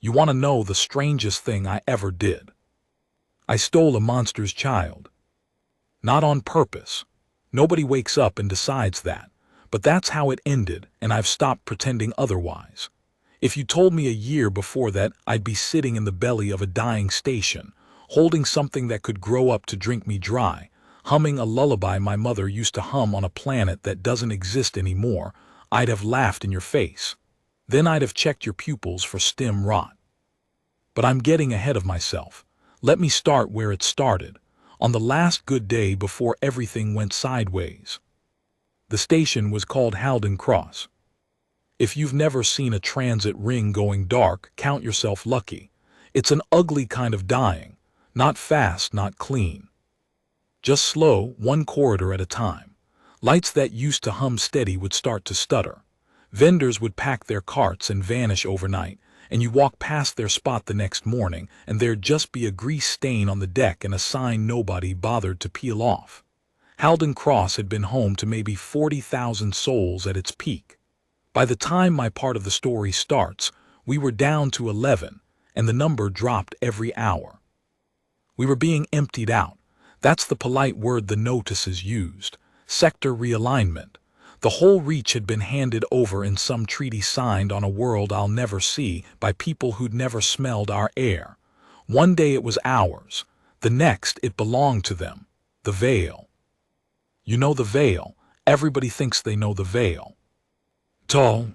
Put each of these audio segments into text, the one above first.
You want to know the strangest thing I ever did? I stole a monster's child. Not on purpose. Nobody wakes up and decides that. But that's how it ended, and I've stopped pretending otherwise. If you told me a year before that I'd be sitting in the belly of a dying station, holding something that could grow up to drink me dry, humming a lullaby my mother used to hum on a planet that doesn't exist anymore, I'd have laughed in your face. Then I'd have checked your pupils for stem rot. But I'm getting ahead of myself. Let me start where it started, on the last good day before everything went sideways. The station was called Halden Cross. If you've never seen a transit ring going dark, count yourself lucky. It's an ugly kind of dying, not fast, not clean. Just slow, one corridor at a time. Lights that used to hum steady would start to stutter. Vendors would pack their carts and vanish overnight, and you walk past their spot the next morning, and there'd just be a grease stain on the deck and a sign nobody bothered to peel off. Halden Cross had been home to maybe 40,000 souls at its peak. By the time my part of the story starts, we were down to 11, and the number dropped every hour. We were being emptied out. That's the polite word the notices used. Sector realignment. The whole reach had been handed over in some treaty signed on a world I'll never see by people who'd never smelled our air. One day it was ours. The next it belonged to them. The Veil. You know the Veil. Everybody thinks they know the Veil. Tall.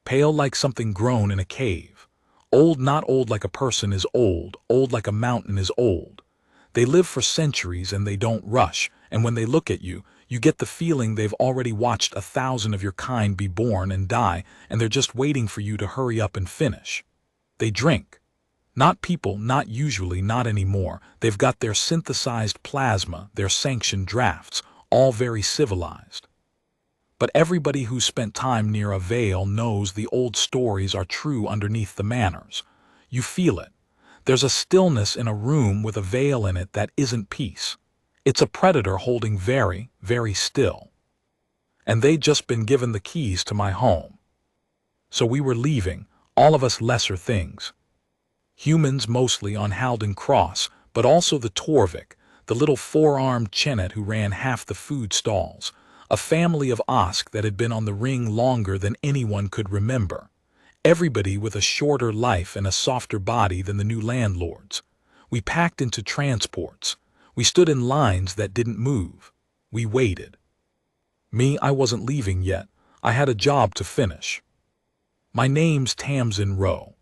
Pale like something grown in a cave. Old, not old like a person is old. Old like a mountain is old. They live for centuries and they don't rush, and when they look at you, you get the feeling they've already watched 1,000 of your kind be born and die, and they're just waiting for you to hurry up and finish. They drink. Not people, not usually, not anymore. They've got their synthesized plasma, their sanctioned drafts, all very civilized. But everybody who's spent time near a veil knows the old stories are true underneath the manners. You feel it. There's a stillness in a room with a veil in it that isn't peace. It's a predator holding very, very still. And they'd just been given the keys to my home. So we were leaving, all of us lesser things. Humans mostly on Halden Cross, but also the Torvik, the little four-armed Chenet who ran half the food stalls, a family of Osk that had been on the ring longer than anyone could remember. Everybody with a shorter life and a softer body than the new landlords. We packed into transports. We stood in lines that didn't move. We waited. Me, I wasn't leaving yet. I had a job to finish. My name's Tamsin Rowe.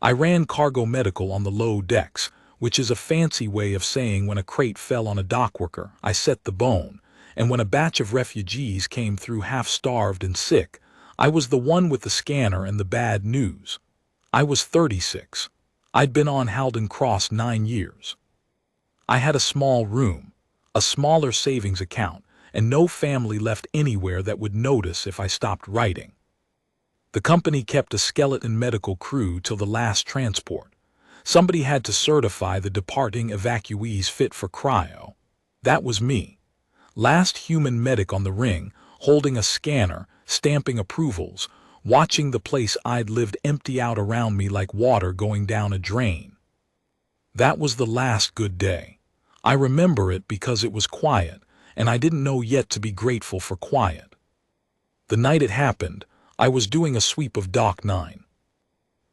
I ran cargo medical on the low decks, which is a fancy way of saying when a crate fell on a dockworker, I set the bone, and when a batch of refugees came through half-starved and sick, I was the one with the scanner and the bad news. I was 36. I'd been on Halden Cross 9 years. I had a small room, a smaller savings account, and no family left anywhere that would notice if I stopped writing. The company kept a skeleton medical crew till the last transport. Somebody had to certify the departing evacuees fit for cryo. That was me. Last human medic on the ring, holding a scanner, stamping approvals, watching the place I'd lived empty out around me like water going down a drain. That was the last good day. I remember it because it was quiet, and I didn't know yet to be grateful for quiet. The night it happened, I was doing a sweep of Dock 9.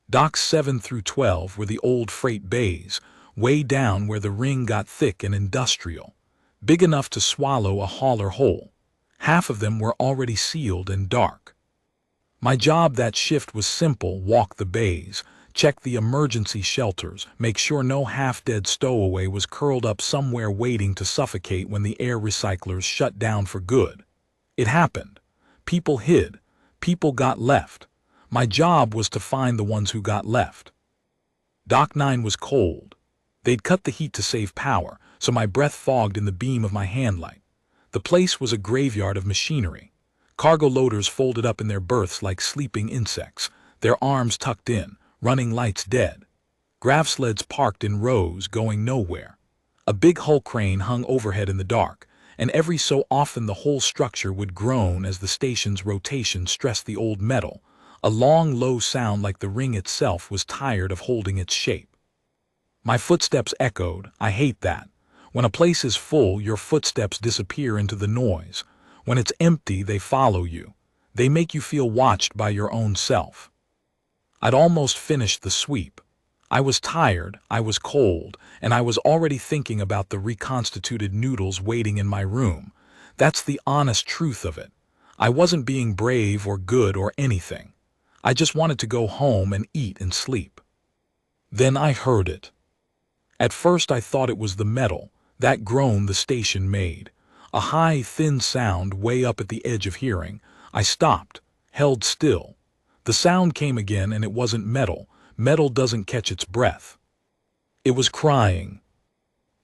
Docks 7 through 12 were the old freight bays, way down where the ring got thick and industrial, big enough to swallow a hauler whole. Half of them were already sealed and dark. My job that shift was simple: walk the bays, check the emergency shelters, make sure no half-dead stowaway was curled up somewhere waiting to suffocate when the air recyclers shut down for good. It happened. People hid. People got left. My job was to find the ones who got left. Dock 9 was cold. They'd cut the heat to save power, so my breath fogged in the beam of my handlight. The place was a graveyard of machinery. Cargo loaders folded up in their berths like sleeping insects, their arms tucked in, running lights dead. Grav sleds parked in rows, going nowhere. A big hull crane hung overhead in the dark, and every so often the whole structure would groan as the station's rotation stressed the old metal, A long, low sound like the ring itself was tired of holding its shape. My footsteps echoed. I hate that. When a place is full, your footsteps disappear into the noise. When it's empty, they follow you. They make you feel watched by your own self. I'd almost finished the sweep. I was tired, I was cold, and I was already thinking about the reconstituted noodles waiting in my room. That's the honest truth of it. I wasn't being brave or good or anything. I just wanted to go home and eat and sleep. Then I heard it. At first I thought it was the metal, that groan the station made. A high, thin sound way up at the edge of hearing. I stopped, held still. The sound came again, and it wasn't metal. Metal doesn't catch its breath. It was crying.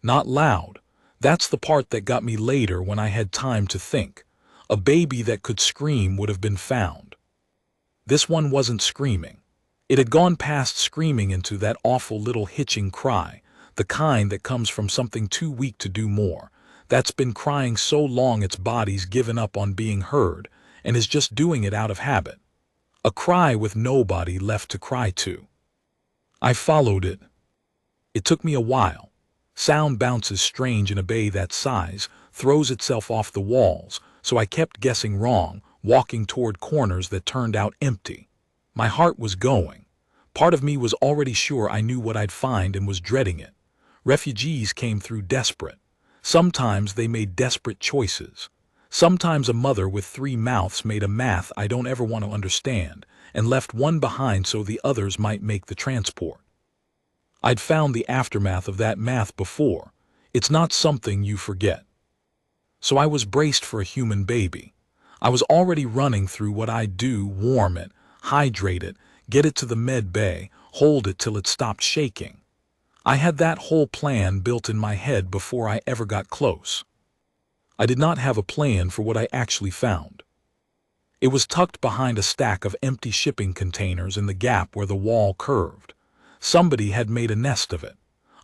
Not loud. That's the part that got me later when I had time to think. A baby that could scream would have been found. This one wasn't screaming. It had gone past screaming into that awful little hitching cry, the kind that comes from something too weak to do more, that's been crying so long its body's given up on being heard and is just doing it out of habit. A cry with nobody left to cry to. I followed it. It took me a while. Sound bounces strange in a bay that size, throws itself off the walls, so I kept guessing wrong, walking toward corners that turned out empty. My heart was going. Part of me was already sure I knew what I'd find and was dreading it. Refugees came through desperate. Sometimes they made desperate choices. Sometimes a mother with 3 mouths made a math I don't ever want to understand and left one behind so the others might make the transport. I'd found the aftermath of that math before. It's not something you forget. So I was braced for a human baby. I was already running through what I'd do: warm it, hydrate it, get it to the med bay, hold it till it stopped shaking. I had that whole plan built in my head before I ever got close. I did not have a plan for what I actually found. It was tucked behind a stack of empty shipping containers in the gap where the wall curved. Somebody had made a nest of it.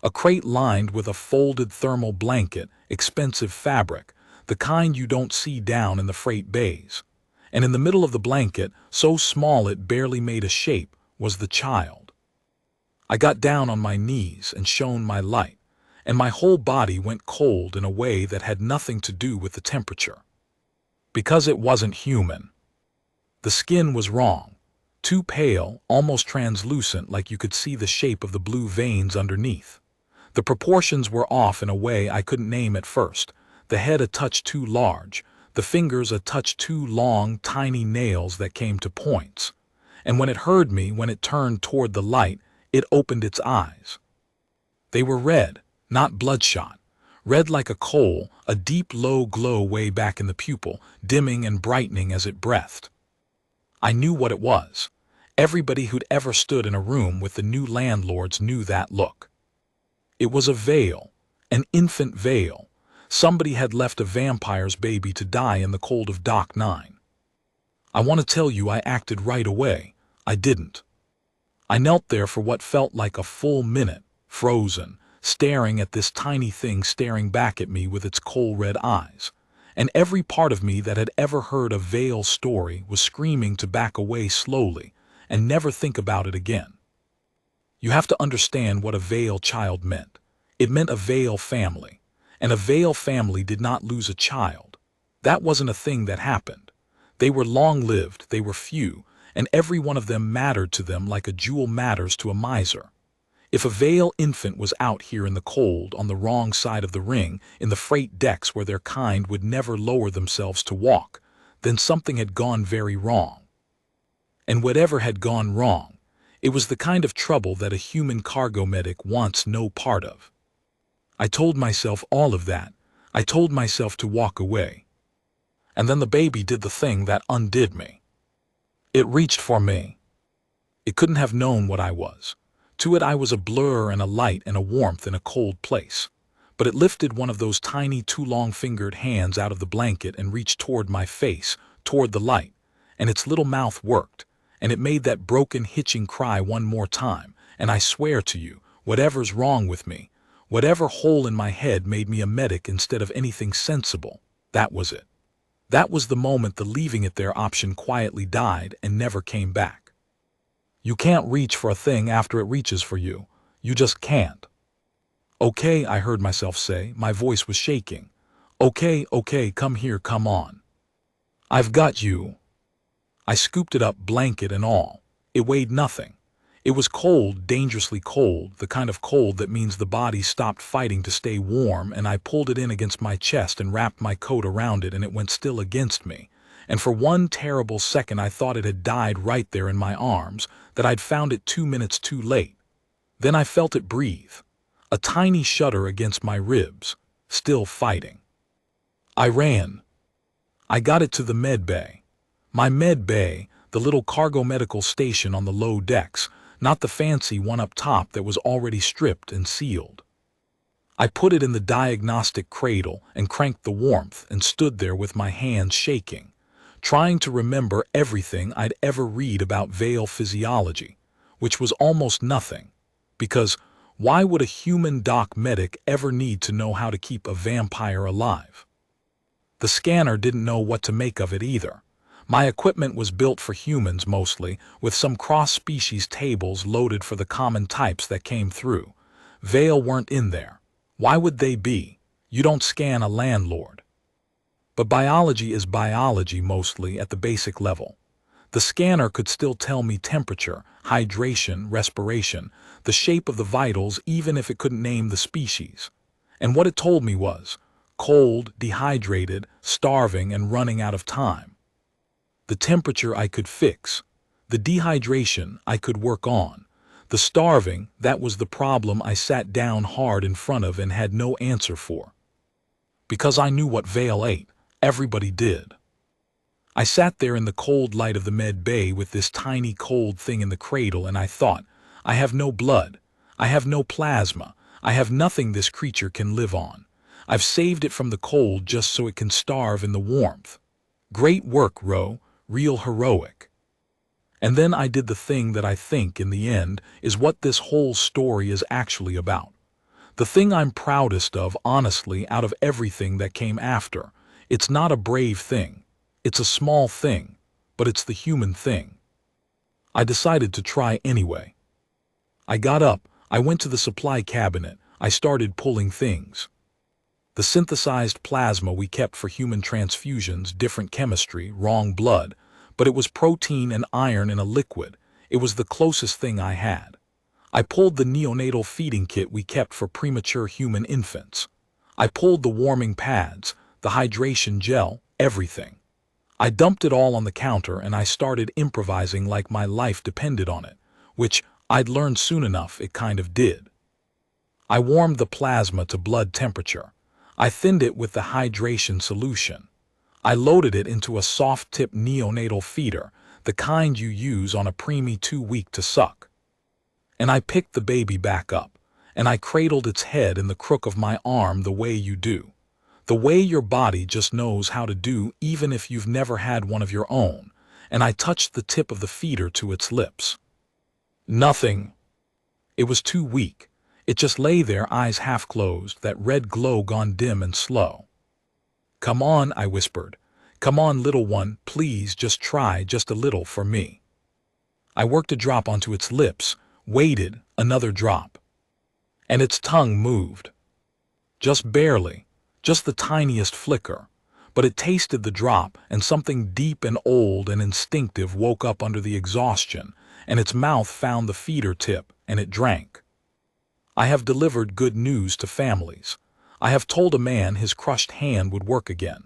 A crate lined with a folded thermal blanket, expensive fabric, the kind you don't see down in the freight bays. And in the middle of the blanket, so small it barely made a shape, was the child. I got down on my knees and shone my light, and my whole body went cold in a way that had nothing to do with the temperature. Because it wasn't human. The skin was wrong. Too pale, almost translucent, like you could see the shape of the blue veins underneath. The proportions were off in a way I couldn't name at first. The head a touch too large, the fingers a touch too long, tiny nails that came to points. And when it heard me, when it turned toward the light, it opened its eyes. They were red, not bloodshot. Red like a coal, a deep low glow way back in the pupil, dimming and brightening as it breathed. I knew what it was. Everybody who'd ever stood in a room with the new landlords knew that look. It was a veil, an infant veil. Somebody had left a vampire's baby to die in the cold of Dock 9. I want to tell you I acted right away. I didn't. I knelt there for what felt like a full minute, frozen, staring at this tiny thing staring back at me with its coal red eyes. And every part of me that had ever heard a veil story was screaming to back away slowly and never think about it again. You have to understand what a veil child meant. It meant a veil family. And a veil family did not lose a child. That wasn't a thing that happened. They were long-lived, they were few, and every one of them mattered to them like a jewel matters to a miser. If a veil infant was out here in the cold, on the wrong side of the ring, in the freight decks where their kind would never lower themselves to walk, then something had gone very wrong. And whatever had gone wrong, it was the kind of trouble that a human cargo medic wants no part of. I told myself all of that. I told myself to walk away. And then the baby did the thing that undid me. It reached for me. It couldn't have known what I was. To it I was a blur and a light and a warmth in a cold place. But it lifted one of those tiny, too long-fingered hands out of the blanket and reached toward my face, toward the light, and its little mouth worked, and it made that broken, hitching cry one more time, and I swear to you, whatever's wrong with me, whatever hole in my head made me a medic instead of anything sensible, that was it. That was the moment the leaving it there option quietly died and never came back. You can't reach for a thing after it reaches for you. You just can't. Okay, I heard myself say. My voice was shaking. Okay, okay, come here, come on. I've got you. I scooped it up, blanket and all. It weighed nothing. It was cold, dangerously cold, the kind of cold that means the body stopped fighting to stay warm, and I pulled it in against my chest and wrapped my coat around it, and it went still against me. And for one terrible second I thought it had died right there in my arms, that I'd found it 2 minutes too late. Then I felt it breathe. A tiny shudder against my ribs, still fighting. I ran. I got it to the med bay. My med bay, the little cargo medical station on the low decks, not the fancy one up top that was already stripped and sealed. I put it in the diagnostic cradle and cranked the warmth and stood there with my hands shaking, trying to remember everything I'd ever read about Vale physiology, which was almost nothing, because why would a human doc medic ever need to know how to keep a vampire alive? The scanner didn't know what to make of it either. My equipment was built for humans mostly, with some cross-species tables loaded for the common types that came through. Vale weren't in there. Why would they be? You don't scan a landlord. But biology is biology mostly at the basic level. The scanner could still tell me temperature, hydration, respiration, the shape of the vitals, even if it couldn't name the species. And what it told me was cold, dehydrated, starving, and running out of time. The temperature I could fix. The dehydration I could work on. The starving, that was the problem I sat down hard in front of and had no answer for. Because I knew what Vale ate. Everybody did. I sat there in the cold light of the med bay with this tiny cold thing in the cradle, and I thought, I have no blood. I have no plasma. I have nothing this creature can live on. I've saved it from the cold just so it can starve in the warmth. Great work, Ro. Real heroic. And then I did the thing that I think, in the end, is what this whole story is actually about. The thing I'm proudest of, honestly, out of everything that came after. It's not a brave thing. It's a small thing, but it's the human thing. I decided to try anyway. I got up, I went to the supply cabinet, I started pulling things. The synthesized plasma we kept for human transfusions, different chemistry, wrong blood, but it was protein and iron in a liquid. It was the closest thing I had. I pulled the neonatal feeding kit we kept for premature human infants. I pulled the warming pads, the hydration gel, everything. I dumped it all on the counter and I started improvising like my life depended on it, which I'd learned soon enough it kind of did. I warmed the plasma to blood temperature. I thinned it with the hydration solution. I loaded it into a soft-tip neonatal feeder, the kind you use on a preemie 2-week to suck. And I picked the baby back up, and I cradled its head in the crook of my arm the way you do. The way your body just knows how to do even if you've never had one of your own, and I touched the tip of the feeder to its lips. Nothing. It was too weak. It just lay there, eyes half closed, that red glow gone dim and slow. Come on, I whispered. Come on, little one, please just try just a little for me. I worked a drop onto its lips, waited, another drop. And its tongue moved. Just barely. Just the tiniest flicker, but it tasted the drop, and something deep and old and instinctive woke up under the exhaustion, and its mouth found the feeder tip, and it drank. I have delivered good news to families. I have told a man his crushed hand would work again.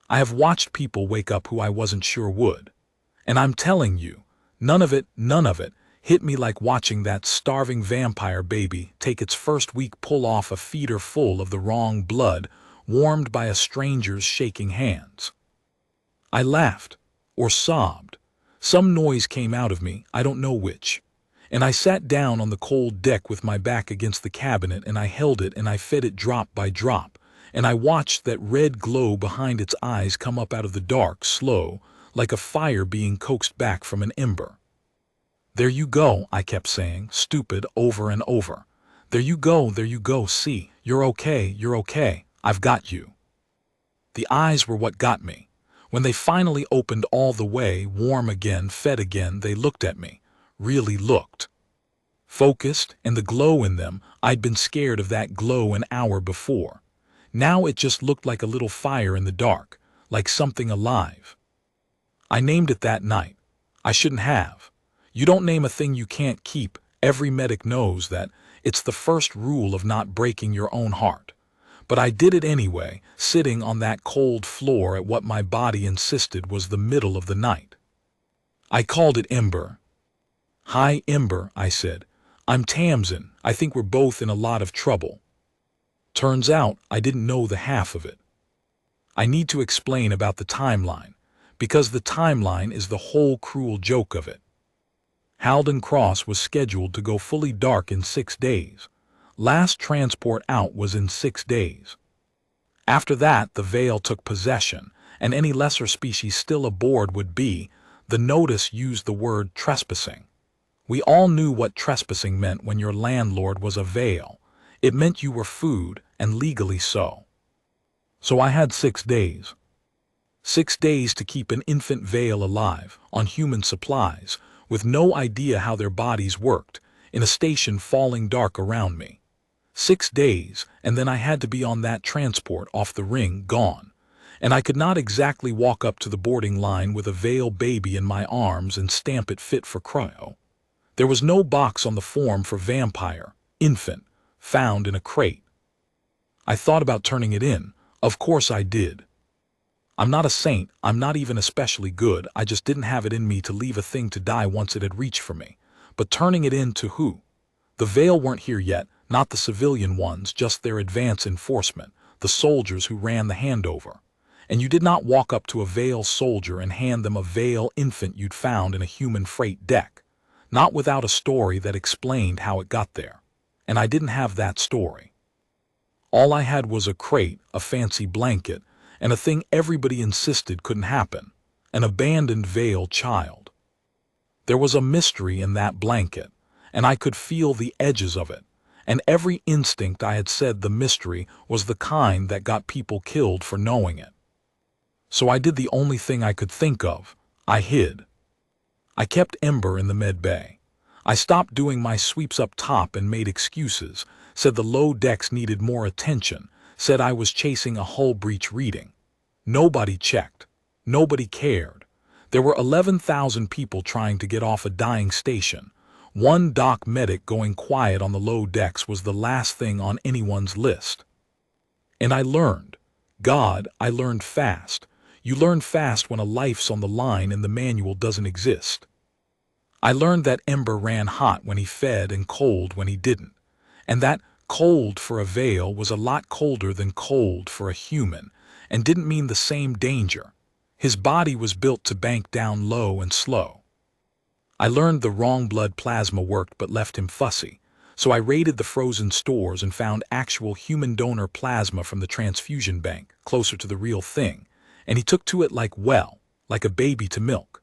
I have watched people wake up who I wasn't sure would. And I'm telling you, none of it, hit me like watching that starving vampire baby take its first week pull off a feeder full of the wrong blood, warmed by a stranger's shaking hands. I laughed, or sobbed. Some noise came out of me, I don't know which. And I sat down on the cold deck with my back against the cabinet, and I held it and I fed it drop by drop, and I watched that red glow behind its eyes come up out of the dark, slow, like a fire being coaxed back from an ember. There you go, I kept saying, stupid, over and over. There you go, see, you're okay, I've got you. The eyes were what got me. When they finally opened all the way, warm again, fed again, they looked at me. really looked. Focused, and the glow in them, I'd been scared of that glow an hour before. Now it just looked like a little fire in the dark, like something alive. I named it that night. I shouldn't have. You don't name a thing you can't keep. Every medic knows that. It's the first rule of not breaking your own heart. But I did it anyway, sitting on that cold floor at what my body insisted was the middle of the night. I called it Ember. "Hi, Ember," I said. "I'm Tamsin. I think we're both in a lot of trouble." Turns out I didn't know the half of it. I need to explain about the timeline, because the timeline is the whole cruel joke of it. Halden Cross was scheduled to go fully dark in 6 days. Last transport out was in 6 days. After that, the Veil took possession, and any lesser species still aboard would be. The notice used the word trespassing. We all knew what trespassing meant when your landlord was a Veil. It meant you were food, and legally so. So I had 6 days. 6 days to keep an infant Veil alive, on human supplies, with no idea how their bodies worked, in a station falling dark around me. 6 days, and then I had to be on that transport off the ring, gone. And I could not exactly walk up to the boarding line with a Veil baby in my arms and stamp it fit for cryo. There was no box on the form for vampire, infant, found in a crate. I thought about turning it in. Of course I did. I'm not a saint, I'm not even especially good, I just didn't have it in me to leave a thing to die once it had reached for me. But turning it in to who? The Veil weren't here yet, not the civilian ones, just their advance enforcement, the soldiers who ran the handover. And you did not walk up to a Veil soldier and hand them a Veil infant you'd found in a human freight deck. Not without a story that explained how it got there. And I didn't have that story. All I had was a crate, a fancy blanket, and a thing everybody insisted couldn't happen, an abandoned Veil child. There was a mystery in that blanket, and I could feel the edges of it, and every instinct I had said the mystery was the kind that got people killed for knowing it. So I did the only thing I could think of. I hid. I kept Ember in the med bay. I stopped doing my sweeps up top and made excuses, said the low decks needed more attention, said I was chasing a hull breach reading. Nobody checked. Nobody cared. There were 11,000 people trying to get off a dying station. One dock medic going quiet on the low decks was the last thing on anyone's list. And I learned. God, I learned fast. You learn fast when a life's on the line and the manual doesn't exist. I learned that Ember ran hot when he fed and cold when he didn't, and that cold for a Veil was a lot colder than cold for a human, and didn't mean the same danger. His body was built to bank down low and slow. I learned the wrong blood plasma worked but left him fussy, so I raided the frozen stores and found actual human donor plasma from the transfusion bank, closer to the real thing, and he took to it like a baby to milk.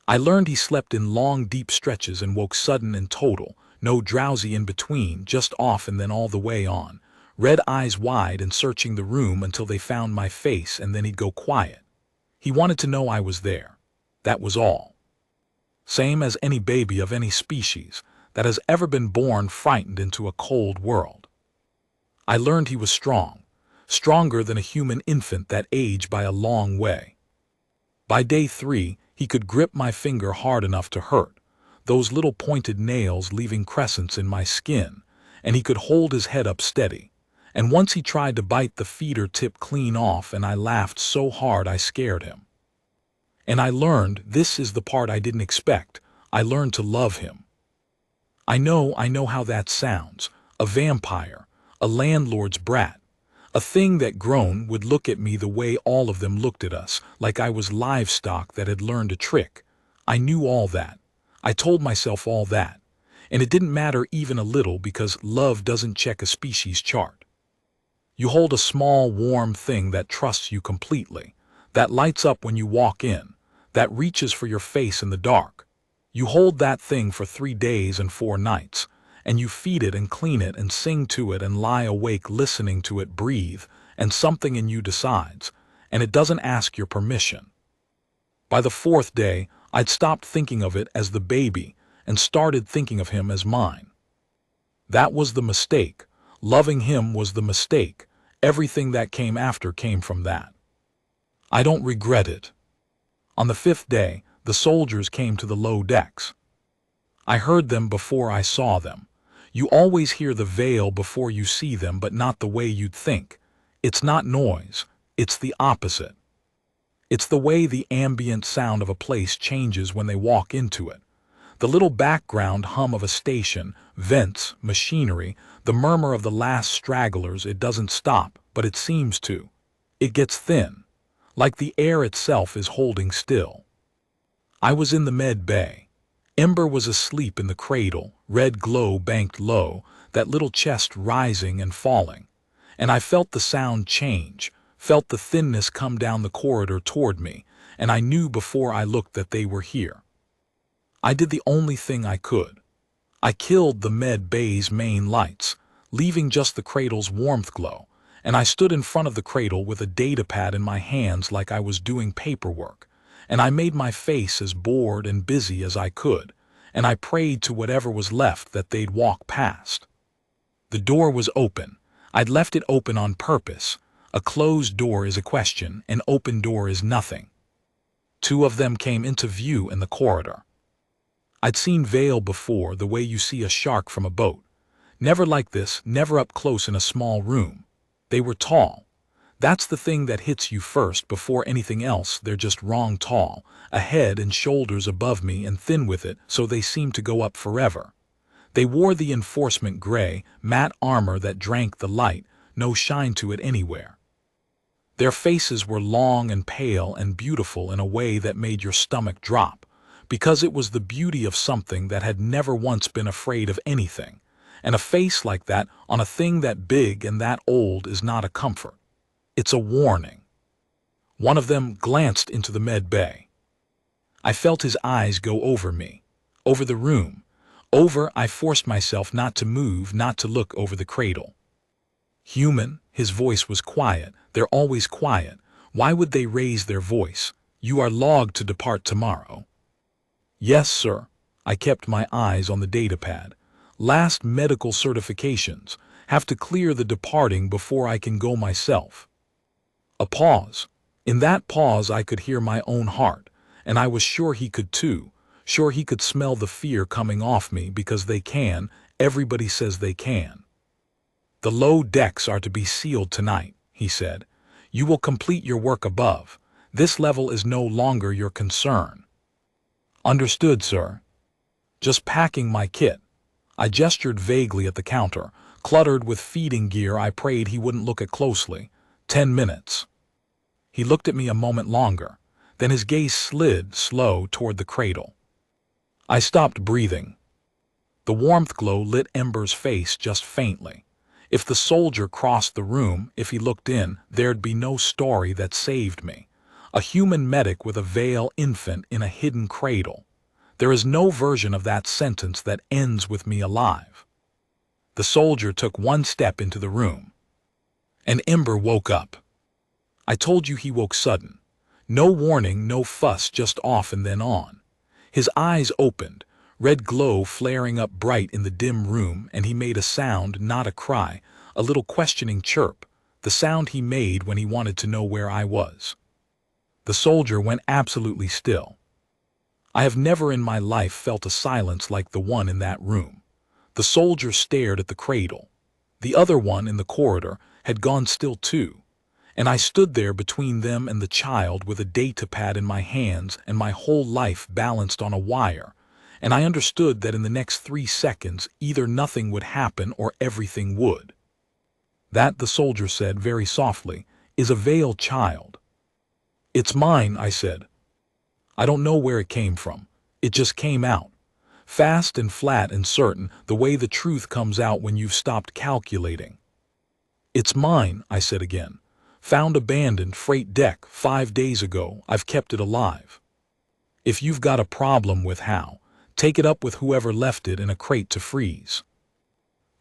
I learned he slept in long, deep stretches and woke sudden and total, no drowsy in between, just off and then all the way on, red eyes wide and searching the room until they found my face, and then he'd go quiet. He wanted to know I was there. That was all. Same as any baby of any species that has ever been born frightened into a cold world. I learned he was strong, stronger than a human infant that age by a long way. By day 3, he could grip my finger hard enough to hurt, those little pointed nails leaving crescents in my skin, and he could hold his head up steady. And once he tried to bite the feeder tip clean off, and I laughed so hard I scared him. And I learned, this is the part I didn't expect, I learned to love him. I know how that sounds, a vampire, a landlord's brat, a thing that grown would look at me the way all of them looked at us, like I was livestock that had learned a trick. I knew all that. I told myself all that. And it didn't matter even a little, because love doesn't check a species chart. You hold a small, warm thing that trusts you completely, that lights up when you walk in, that reaches for your face in the dark. You hold that thing for 3 days and 4 nights, and you feed it and clean it and sing to it and lie awake listening to it breathe, and something in you decides, and it doesn't ask your permission. By the 4th day, I'd stopped thinking of it as the baby and started thinking of him as mine. That was the mistake. Loving him was the mistake. Everything that came after came from that. I don't regret it. On the 5th day, the soldiers came to the low decks. I heard them before I saw them. You always hear the veil before you see them, but not the way you'd think. It's not noise. It's the opposite. It's the way the ambient sound of a place changes when they walk into it. The little background hum of a station, vents, machinery, the murmur of the last stragglers, it doesn't stop, but it seems to. It gets thin, like the air itself is holding still. I was in the med bay. Ember was asleep in the cradle, red glow banked low, that little chest rising and falling. And I felt the sound change, felt the thinness come down the corridor toward me, and I knew before I looked that they were here. I did the only thing I could. I killed the med bay's main lights, leaving just the cradle's warmth glow, and I stood in front of the cradle with a data pad in my hands like I was doing paperwork, and I made my face as bored and busy as I could, and I prayed to whatever was left that they'd walk past. The door was open. I'd left it open on purpose. A closed door is a question, an open door is nothing. 2 of them came into view in the corridor. I'd seen Vale before, the way you see a shark from a boat. Never like this, never up close in a small room. They were tall. That's the thing that hits you first before anything else. They're just wrong tall, a head and shoulders above me and thin with it, so they seemed to go up forever. They wore the enforcement gray, matte armor that drank the light, no shine to it anywhere. Their faces were long and pale and beautiful in a way that made your stomach drop, because it was the beauty of something that had never once been afraid of anything, and a face like that on a thing that big and that old is not a comfort. It's a warning. One of them glanced into the med bay. I felt his eyes go over me, over the room. I forced myself not to move, not to look over the cradle. Human, his voice was quiet. They're always quiet. Why would they raise their voice? You are logged to depart tomorrow. Yes, sir. I kept my eyes on the data pad. Last medical certifications. Have to clear the departing before I can go myself. A pause. In that pause I could hear my own heart, and I was sure he could too. Sure he could smell the fear coming off me, because they can. Everybody says they can. The low decks are to be sealed tonight, he said. You will complete your work above. This level is no longer your concern. Understood, sir. Just packing my kit. I gestured vaguely at the counter, cluttered with feeding gear I prayed he wouldn't look at closely. 10 minutes. He looked at me a moment longer, then his gaze slid slow toward the cradle. I stopped breathing. The warmth glow lit Ember's face just faintly. If the soldier crossed the room, if he looked in, there'd be no story that saved me. A human medic with a Vale infant in a hidden cradle. There is no version of that sentence that ends with me alive. The soldier took one step into the room. And Ember woke up. I told you he woke sudden. No warning, no fuss, just off and then on. His eyes opened, red glow flaring up bright in the dim room, and he made a sound, not a cry, a little questioning chirp, the sound he made when he wanted to know where I was. The soldier went absolutely still. I have never in my life felt a silence like the one in that room. The soldier stared at the cradle. The other one in the corridor had gone still too, and I stood there between them and the child with a data pad in my hands and my whole life balanced on a wire, and I understood that in the next 3 seconds either nothing would happen or everything would. That, the soldier said very softly, is a Vale child. It's mine, I said. I don't know where it came from. It just came out. Fast and flat and certain, the way the truth comes out when you've stopped calculating. It's mine, I said again. Found abandoned, freight deck, 5 days ago. I've kept it alive. If you've got a problem with how, take it up with whoever left it in a crate to freeze.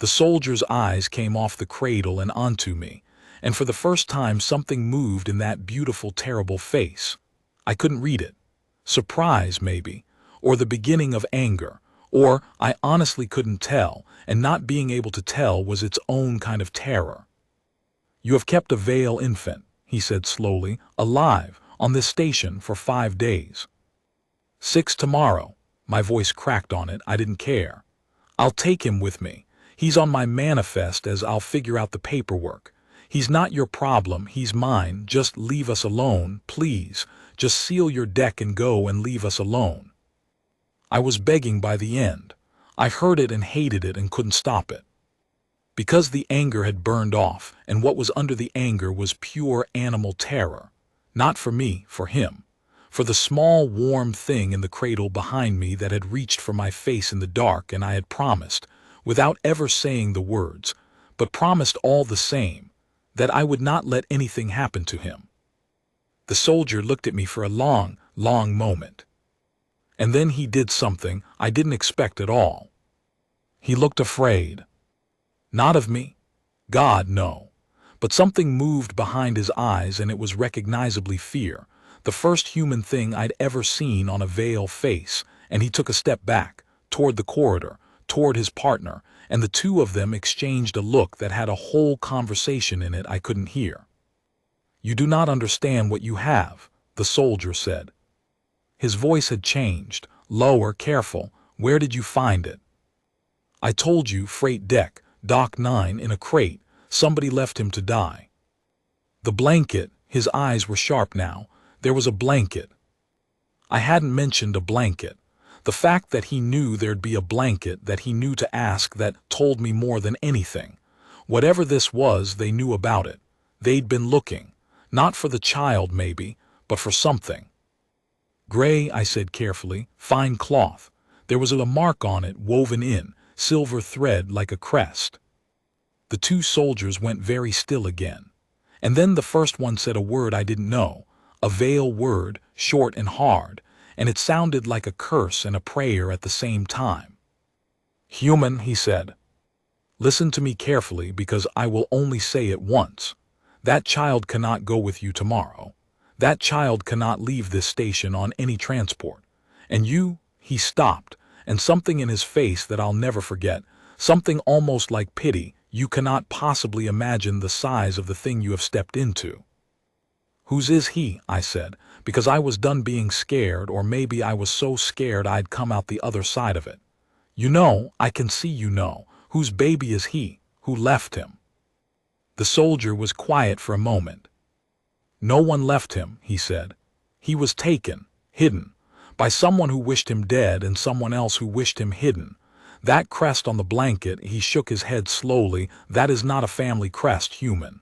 The soldier's eyes came off the cradle and onto me, and for the first time something moved in that beautiful, terrible face. I couldn't read it. Surprise, maybe, or the beginning of anger, Or I honestly couldn't tell, and not being able to tell was its own kind of terror. "You have kept a Vale infant," he said slowly, "alive, on this station for 5 days. 6 tomorrow." My voice cracked on it. I didn't care. "I'll take him with me. He's on my manifest as I'll figure out the paperwork. He's not your problem, he's mine. Just leave us alone, please. Just seal your deck and go and leave us alone." I was begging by the end. I heard it and hated it and couldn't stop it. Because the anger had burned off, and what was under the anger was pure animal terror. Not for me, for him. For the small, warm thing in the cradle behind me that had reached for my face in the dark, and I had promised, without ever saying the words, but promised all the same, that I would not let anything happen to him. The soldier looked at me for a long, long moment. And then he did something I didn't expect at all. He looked afraid. Not of me. God, no. But something moved behind his eyes, and it was recognizably fear, the first human thing I'd ever seen on a Vale face, and he took a step back, toward the corridor, toward his partner, and the two of them exchanged a look that had a whole conversation in it I couldn't hear. "You do not understand what you have," the soldier said. His voice had changed, lower, careful. "Where did you find it?" "I told you, freight deck, Dock 9, in a crate. Somebody left him to die." "The blanket," his eyes were sharp now. "There was a blanket." I hadn't mentioned a blanket. The fact that he knew there'd be a blanket, that he knew to ask, that told me more than anything. Whatever this was, they knew about it. They'd been looking. Not for the child, maybe, but for something. "Gray," I said carefully, "fine cloth. There was a mark on it woven in, silver thread like a crest." The two soldiers went very still again. And then the first one said a word I didn't know, a Vale word, short and hard, and it sounded like a curse and a prayer at the same time. "Human," he said. "Listen to me carefully, because I will only say it once. That child cannot go with you tomorrow. That child cannot leave this station on any transport. And you—" He stopped, and something in his face that I'll never forget, something almost like pity. "You cannot possibly imagine the size of the thing you have stepped into." "Whose is he?" I said, because I was done being scared, or maybe I was so scared I'd come out the other side of it. "You know, I can see you know. Whose baby is he? Who left him?" The soldier was quiet for a moment. "No one left him," he said. "He was taken, hidden, by someone who wished him dead and someone else who wished him hidden. That crest on the blanket," he shook his head slowly, "that is not a family crest, human.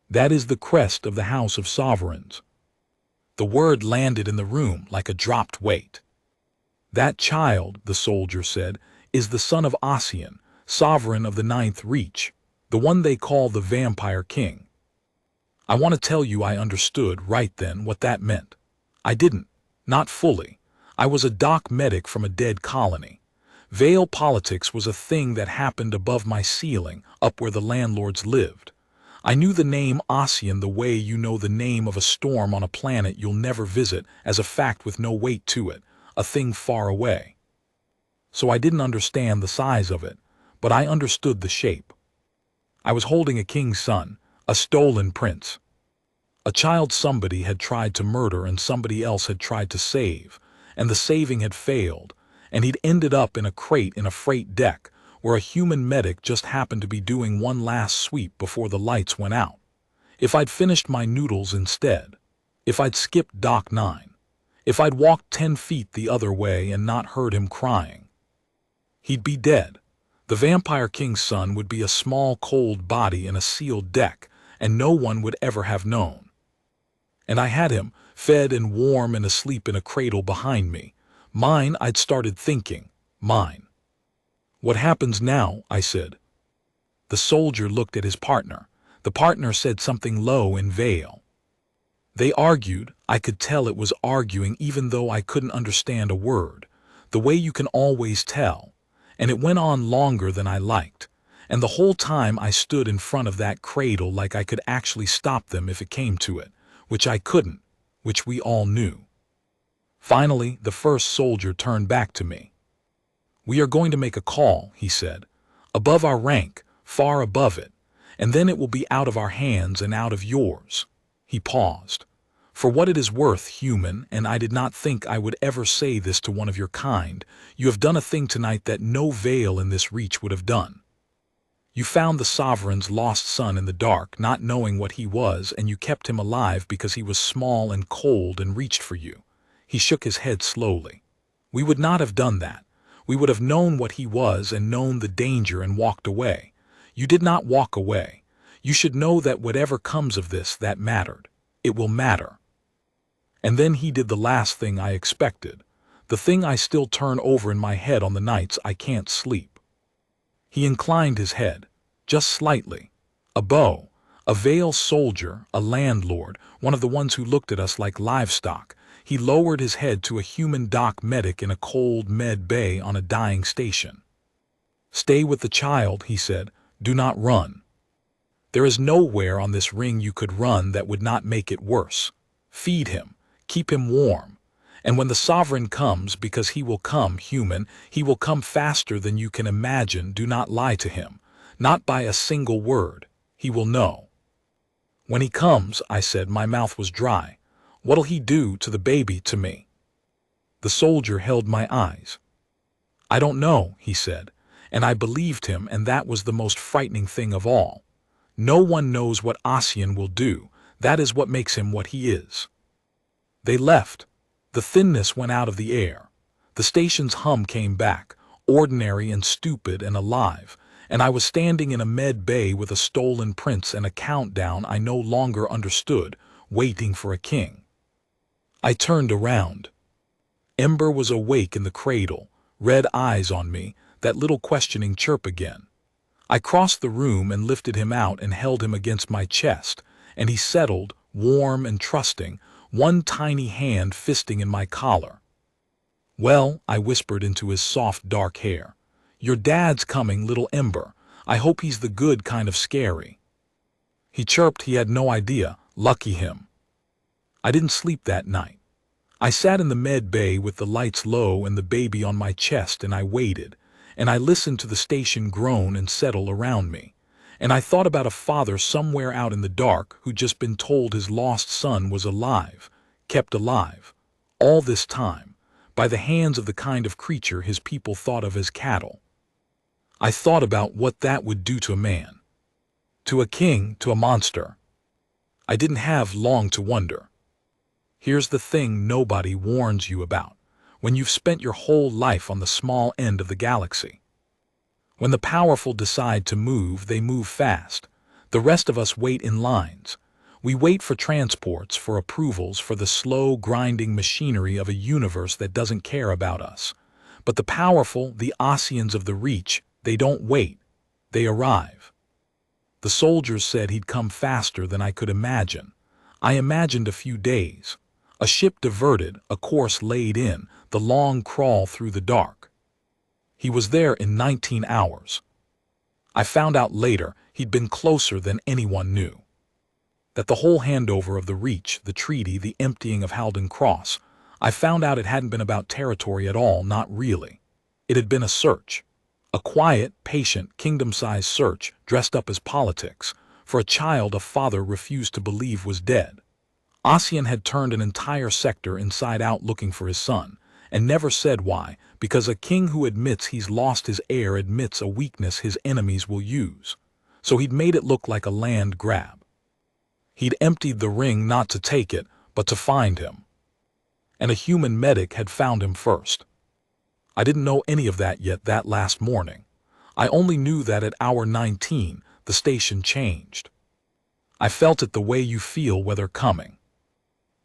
That is the crest of the House of Sovereigns." The word landed in the room like a dropped weight. "That child," the soldier said, "is the son of Ossian, sovereign of the 9th Reach, the one they call the Vampire King." I want to tell you I understood right then what that meant. I didn't. Not fully. I was a dock medic from a dead colony. Vale politics was a thing that happened above my ceiling, up where the landlords lived. I knew the name Ossian the way you know the name of a storm on a planet you'll never visit, as a fact with no weight to it, a thing far away. So I didn't understand the size of it, but I understood the shape. I was holding a king's son, a stolen prince. A child somebody had tried to murder and somebody else had tried to save, and the saving had failed, and he'd ended up in a crate in a freight deck, where a human medic just happened to be doing one last sweep before the lights went out. If I'd finished my noodles instead, if I'd skipped Dock 9, if I'd walked 10 feet the other way and not heard him crying, he'd be dead. The Vampire King's son would be a small cold body in a sealed deck, and no one would ever have known. And I had him, fed and warm and asleep in a cradle behind me. Mine, I'd started thinking. Mine. "What happens now?" I said. The soldier looked at his partner. The partner said something low in Vale. They argued. I could tell it was arguing even though I couldn't understand a word, the way you can always tell. And it went on longer than I liked. And the whole time I stood in front of that cradle like I could actually stop them if it came to it, which I couldn't, which we all knew. Finally, the first soldier turned back to me. "We are going to make a call," he said, "above our rank, far above it, and then it will be out of our hands and out of yours." He paused. "For what it is worth, human, and I did not think I would ever say this to one of your kind, you have done a thing tonight that no veil in this reach would have done. You found the sovereign's lost son in the dark, not knowing what he was, and you kept him alive because he was small and cold and reached for you." He shook his head slowly. "We would not have done that. We would have known what he was and known the danger and walked away. You did not walk away. You should know that whatever comes of this, that mattered. It will matter." And then he did the last thing I expected, the thing I still turn over in my head on the nights I can't sleep. He inclined his head, just slightly. A beau, a veiled soldier, a landlord, one of the ones who looked at us like livestock. He lowered his head to a human doc medic in a cold med bay on a dying station. "Stay with the child," he said. "Do not run. There is nowhere on this ring you could run that would not make it worse. Feed him. Keep him warm. And when the sovereign comes, because he will come, human, he will come faster than you can imagine, do not lie to him. Not by a single word. He will know." "When he comes," I said, my mouth was dry, "what'll he do to the baby, to me?" The soldier held my eyes. "I don't know," he said, and I believed him, and that was the most frightening thing of all. No one knows what Ossian will do. That is what makes him what he is. They left. The thinness went out of the air. The station's hum came back, ordinary and stupid and alive, and I was standing in a med bay with a stolen prince and a countdown I no longer understood, waiting for a king. I turned around. Ember was awake in the cradle, red eyes on me, that little questioning chirp again. I crossed the room and lifted him out and held him against my chest, and he settled, warm and trusting, one tiny hand fisting in my collar. "Well," I whispered into his soft dark hair, "your dad's coming, little Ember. I hope he's the good kind of scary." He chirped he had no idea. Lucky him. I didn't sleep that night. I sat in the med bay with the lights low and the baby on my chest, and I waited, and I listened to the station groan and settle around me. And I thought about a father somewhere out in the dark who'd just been told his lost son was alive, kept alive, all this time, by the hands of the kind of creature his people thought of as cattle. I thought about what that would do to a man, to a king, to a monster. I didn't have long to wonder. Here's the thing nobody warns you about when you've spent your whole life on the small end of the galaxy. When the powerful decide to move, they move fast. The rest of us wait in lines. We wait for transports, for approvals, for the slow, grinding machinery of a universe that doesn't care about us. But the powerful, the Ossians of the Reach, they don't wait. They arrive. The soldiers said he'd come faster than I could imagine. I imagined a few days. A ship diverted, a course laid in, the long crawl through the dark. He was there in 19 hours. I found out later he'd been closer than anyone knew. That the whole handover of the Reach, the treaty, the emptying of Halden Cross, I found out it hadn't been about territory at all, not really. It had been a search. A quiet, patient, kingdom-sized search dressed up as politics for a child a father refused to believe was dead. Ossian had turned an entire sector inside out looking for his son, and never said why, because a king who admits he's lost his heir admits a weakness his enemies will use. So he'd made it look like a land grab. He'd emptied the ring not to take it, but to find him. And a human medic had found him first. I didn't know any of that yet that last morning. I only knew that at hour 19, the station changed. I felt it the way you feel weather coming.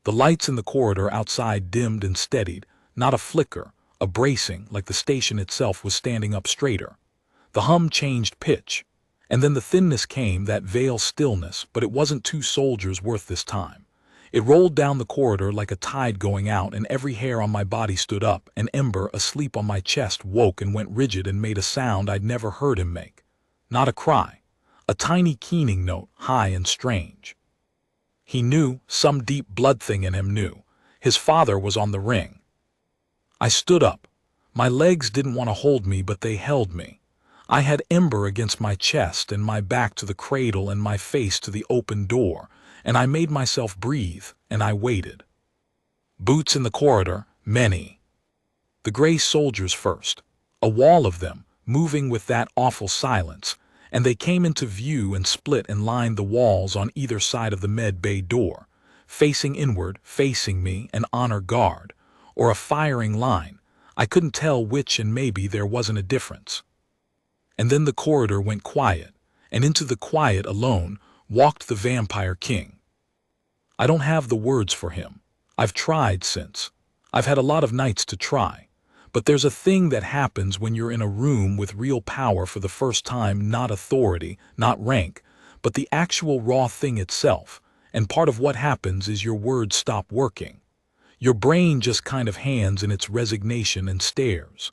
The lights in the corridor outside dimmed and steadied, not a flicker, a bracing, like the station itself was standing up straighter. The hum changed pitch, and then the thinness came, that veiled stillness, but it wasn't two soldiers worth this time. It rolled down the corridor like a tide going out, and every hair on my body stood up, and Ember, asleep on my chest, woke and went rigid and made a sound I'd never heard him make. Not a cry, a tiny keening note, high and strange. He knew, some deep blood thing in him knew. His father was on the ring. I stood up. My legs didn't want to hold me, but they held me. I had Ember against my chest and my back to the cradle and my face to the open door, and I made myself breathe, and I waited. Boots in the corridor, many. The gray soldiers first, a wall of them, moving with that awful silence, and they came into view and split and lined the walls on either side of the med bay door, facing inward, facing me, an honor guard, or a firing line. I couldn't tell which, and maybe there wasn't a difference. And then the corridor went quiet, and into the quiet alone walked the Vampire King. I don't have the words for him. I've tried since. I've had a lot of nights to try. But there's a thing that happens when you're in a room with real power for the first time, not authority, not rank, but the actual raw thing itself, and part of what happens is your words stop working. Your brain just kind of hands in its resignation and stares.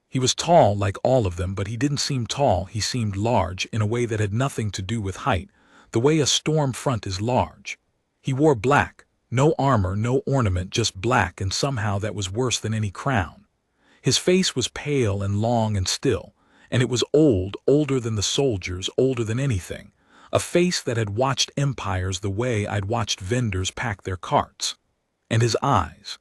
He was tall like all of them, but he didn't seem tall, he seemed large in a way that had nothing to do with height, the way a storm front is large. He wore black, no armor, no ornament, just black, and somehow that was worse than any crown. His face was pale and long and still, and it was old, older than the soldiers, older than anything, a face that had watched empires the way I'd watched vendors pack their carts. And his eyes.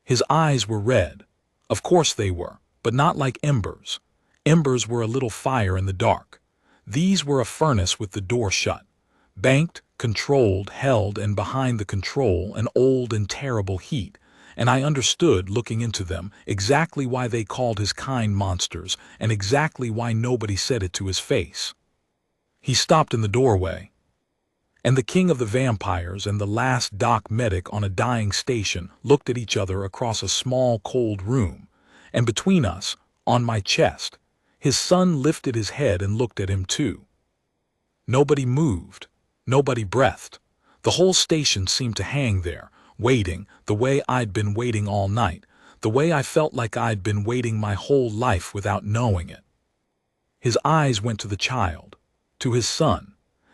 His eyes were red. Of course they were, but not like embers. Embers were a little fire in the dark. These were a furnace with the door shut. Banked, controlled, held, and behind the control, an old and terrible heat. And I understood, looking into them, exactly why they called his kind monsters, and exactly why nobody said it to his face. He stopped in the doorway. And the king of the vampires and the last doc medic on a dying station looked at each other across a small, cold room. And between us, on my chest, his son lifted his head and looked at him too. Nobody moved. Nobody breathed. The whole station seemed to hang there, waiting, the way I'd been waiting all night, the way I felt like I'd been waiting my whole life without knowing it. His eyes went to the child, to his son,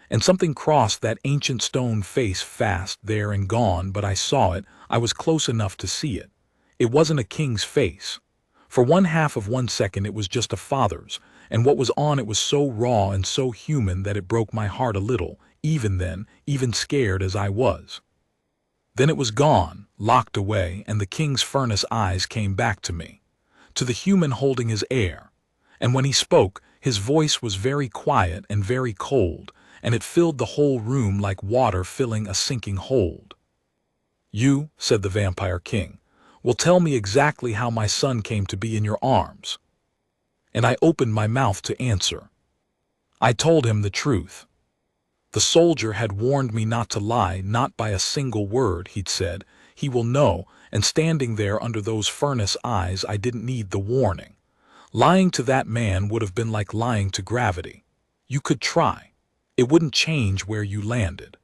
and something crossed that ancient stone face fast there and gone, but I saw it, I was close enough to see it. It wasn't a king's face. For 1/2 of 1 second it was just a father's, and what was on it was so raw and so human that it broke my heart a little, even then, even scared as I was. Then it was gone, locked away, and the king's furnace eyes came back to me, to the human holding his air. And when he spoke, his voice was very quiet and very cold, and it filled the whole room like water filling a sinking hold. "You," said the Vampire King, "will tell me exactly how my son came to be in your arms." And I opened my mouth to answer. I told him the truth. The soldier had warned me not to lie, not by a single word, he'd said. He will know, and standing there under those furnace eyes I didn't need the warning. Lying to that man would have been like lying to gravity. You could try. It wouldn't change where you landed.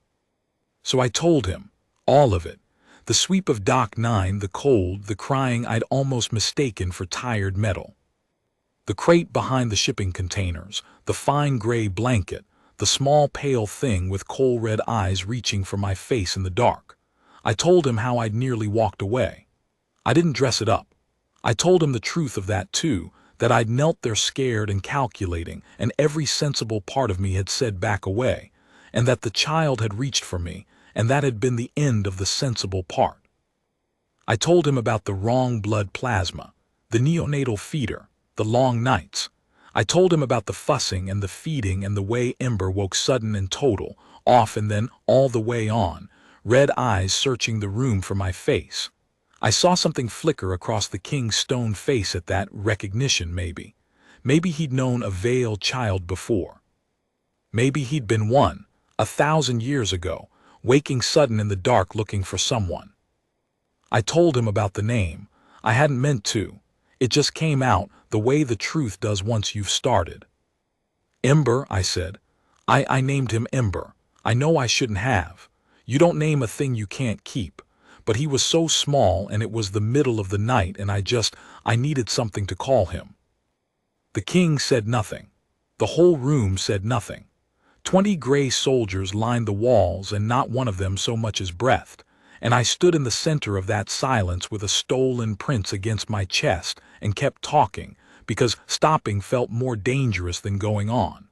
So I told him, all of it. The sweep of Dock 9, the cold, the crying I'd almost mistaken for tired metal. The crate behind the shipping containers, the fine gray blanket, the small pale thing with coal-red eyes reaching for my face in the dark. I told him how I'd nearly walked away. I didn't dress it up. I told him the truth of that too, that I'd knelt there scared and calculating, and every sensible part of me had said back away, and that the child had reached for me, and that had been the end of the sensible part. I told him about the wrong blood plasma, the neonatal feeder, the long nights. I told him about the fussing and the feeding and the way Ember woke sudden and total, off and then all the way on, red eyes searching the room for my face. I saw something flicker across the king's stone face at that recognition, maybe. Maybe he'd known a veiled child before. Maybe he'd been one, 1,000 years ago, waking sudden in the dark looking for someone. I told him about the name. I hadn't meant to. It just came out the way the truth does once you've started. Ember, I said. I named him Ember. I know I shouldn't have. You don't name a thing you can't keep. But he was so small and it was the middle of the night and I needed something to call him. The king said nothing. The whole room said nothing. 20 gray soldiers lined the walls and not one of them so much as breathed. And I stood in the center of that silence with a stolen prince against my chest and kept talking, because stopping felt more dangerous than going on.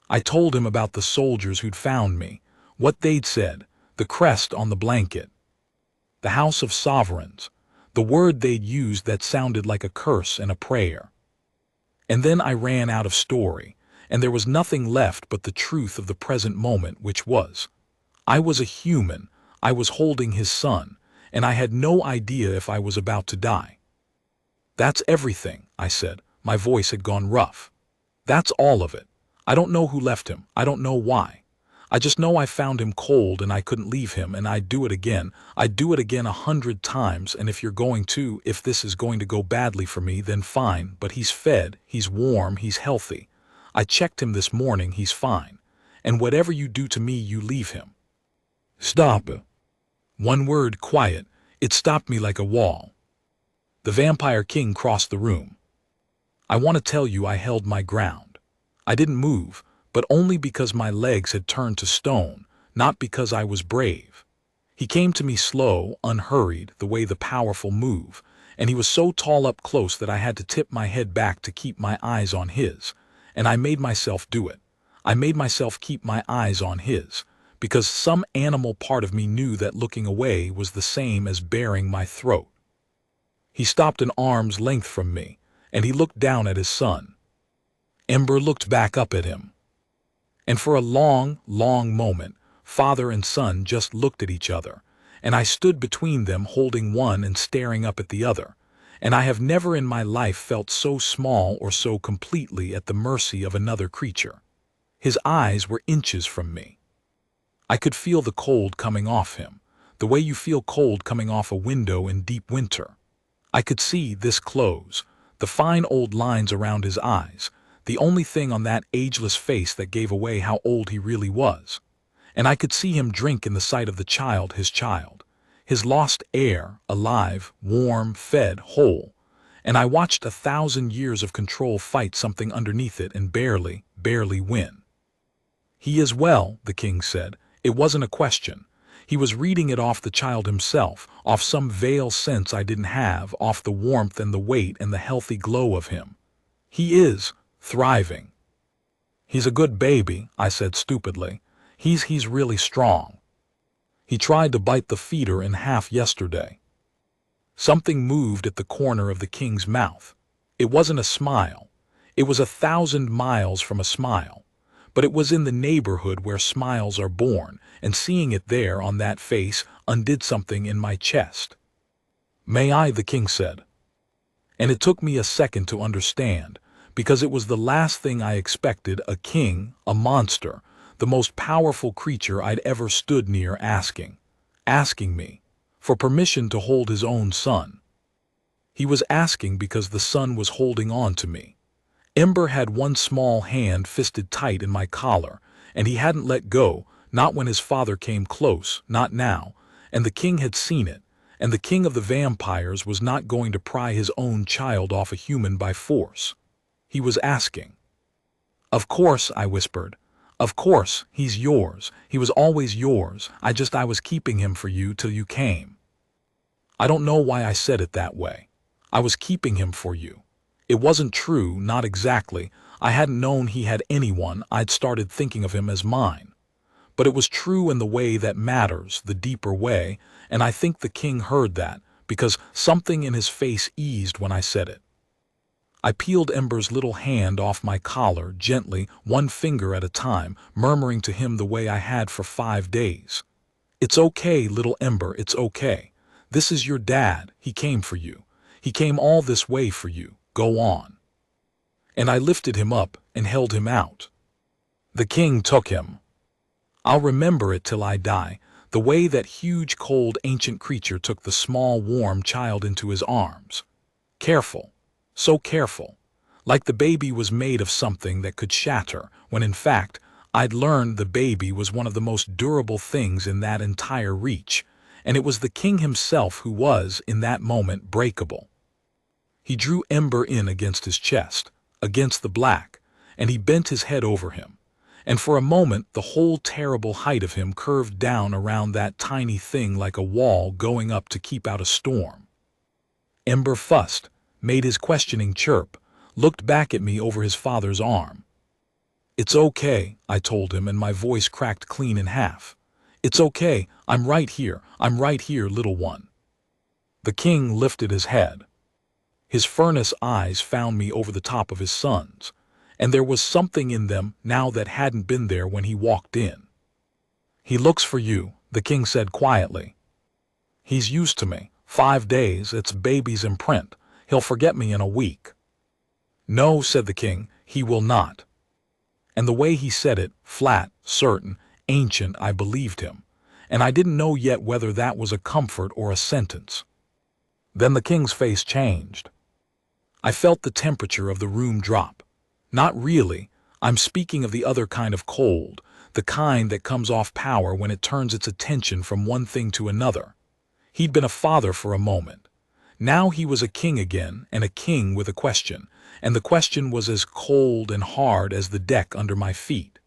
I told him about the soldiers who'd found me, what they'd said, the crest on the blanket, the House of Sovereigns, the word they'd used that sounded like a curse and a prayer. And then I ran out of story, and there was nothing left but the truth of the present moment, which was, I was a human, I was holding his son, and I had no idea if I was about to die. That's everything, I said. My voice had gone rough. That's all of it. I don't know who left him. I don't know why. I just know I found him cold and I couldn't leave him, and I'd do it again. I'd do it again 100 times, and if this is going to go badly for me, then fine, but he's fed, he's warm, he's healthy. I checked him this morning, he's fine. And whatever you do to me, you leave him. Stop. One word, quiet. It stopped me like a wall. The Vampire King crossed the room. I want to tell you I held my ground. I didn't move, but only because my legs had turned to stone, not because I was brave. He came to me slow, unhurried, the way the powerful move, and he was so tall up close that I had to tip my head back to keep my eyes on his, and I made myself do it. I made myself keep my eyes on his, because some animal part of me knew that looking away was the same as baring my throat. He stopped an arm's length from me, and he looked down at his son. Ember looked back up at him. And for a long, long moment, father and son just looked at each other, and I stood between them holding one and staring up at the other, and I have never in my life felt so small or so completely at the mercy of another creature. His eyes were inches from me. I could feel the cold coming off him, the way you feel cold coming off a window in deep winter. I could see this close, the fine old lines around his eyes, the only thing on that ageless face that gave away how old he really was. And I could see him drink in the sight of the child, his lost heir, alive, warm, fed, whole. And I watched 1,000 years of control fight something underneath it and barely win. He is well, the king said. It wasn't a question. He was reading it off the child himself, off some veiled sense I didn't have, off the warmth and the weight and the healthy glow of him. He is thriving. He's a good baby, I said stupidly. He's really strong. He tried to bite the feeder in half yesterday. Something moved at the corner of the king's mouth. It wasn't a smile. It was 1,000 miles from a smile. But it was in the neighborhood where smiles are born, and seeing it there on that face undid something in my chest. May I, the king said. And it took me a second to understand, because it was the last thing I expected a king, a monster, the most powerful creature I'd ever stood near asking me for permission to hold his own son. He was asking because the son was holding on to me. Ember had one small hand fisted tight in my collar, and he hadn't let go, not when his father came close, not now, and the king had seen it, and the king of the vampires was not going to pry his own child off a human by force. He was asking. Of course, I whispered. Of course, he's yours. He was always yours. I was keeping him for you till you came. I don't know why I said it that way. I was keeping him for you. It wasn't true, not exactly. I hadn't known he had anyone. I'd started thinking of him as mine. But it was true in the way that matters, the deeper way, and I think the king heard that, because something in his face eased when I said it. I peeled Ember's little hand off my collar, gently, one finger at a time, murmuring to him the way I had for 5 days. It's okay, little Ember, it's okay. This is your dad. He came for you. He came all this way for you. Go on. And I lifted him up and held him out. The king took him. I'll remember it till I die, the way that huge, cold, ancient creature took the small, warm child into his arms. Careful, so careful, like the baby was made of something that could shatter, when in fact, I'd learned the baby was one of the most durable things in that entire reach, and it was the king himself who was, in that moment, breakable. He drew Ember in against his chest, against the black, and he bent his head over him. And for a moment the whole terrible height of him curved down around that tiny thing like a wall going up to keep out a storm. Ember fussed, made his questioning chirp, looked back at me over his father's arm. "It's okay," I told him, and my voice cracked clean in half. "It's okay, I'm right here, little one." The king lifted his head. His furnace eyes found me over the top of his sons, and there was something in them now that hadn't been there when he walked in. "He looks for you," the king said quietly. "He's used to me. 5 days, it's baby's imprint. He'll forget me in a week." "No," said the king, "he will not." And the way he said it, flat, certain, ancient, I believed him, and I didn't know yet whether that was a comfort or a sentence. Then the king's face changed. I felt the temperature of the room drop. Not really, I'm speaking of the other kind of cold, the kind that comes off power when it turns its attention from one thing to another. He'd been a father for a moment. Now he was a king again, and a king with a question, and the question was as cold and hard as the deck under my feet.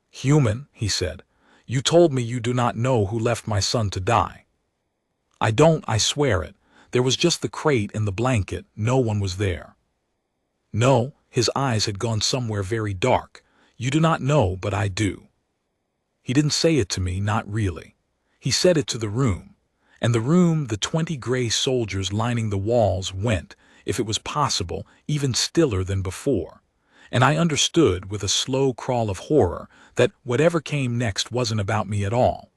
"Human," he said, "you told me you do not know who left my son to die." "I don't, I swear it. There was just the crate and the blanket, no one was there." "No," his eyes had gone somewhere very dark. "You do not know, but I do." He didn't say it to me, not really. He said it to the room. And the room, the 20 gray soldiers lining the walls went, if it was possible, even stiller than before. And I understood, with a slow crawl of horror, that whatever came next wasn't about me at all.